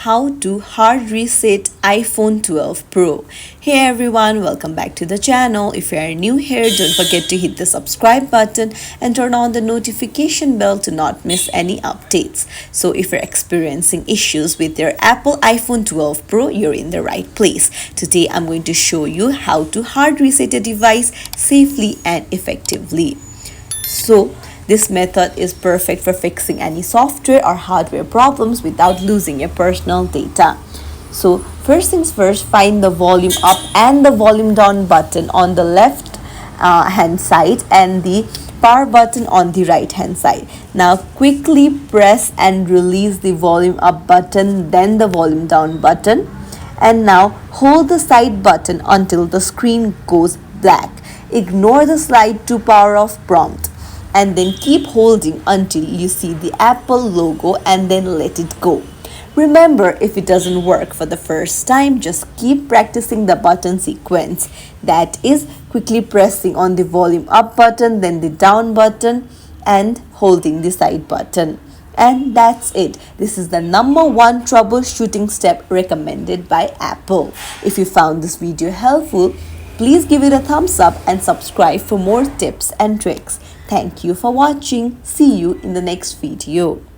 how to hard reset iPhone 12 Pro. Hey everyone, welcome back to the channel. If you are new here, don't forget to hit the subscribe button and turn on the notification bell to not miss any updates. So if you're experiencing issues with your Apple iPhone 12 Pro, you're in the right place. Today I'm going to show you how to hard reset a device safely and effectively. So this method is perfect for fixing any software or hardware problems without losing your personal data. So first things first, find the volume up and the volume down button on the left hand side and the power button on the right hand side. Now quickly press and release the volume up button, then the volume down button, and now hold the side button until the screen goes black. Ignore the slide to power off prompt, and then keep holding until you see the Apple logo and then let it go. Remember, if it doesn't work for the first time, just keep practicing the button sequence. That is, quickly pressing on the volume up button, then the down button, and holding the side button. And that's it. This is the #1 troubleshooting step recommended by Apple. If you found this video helpful, please give it a thumbs up and subscribe for more tips and tricks. Thank you for watching. See you in the next video.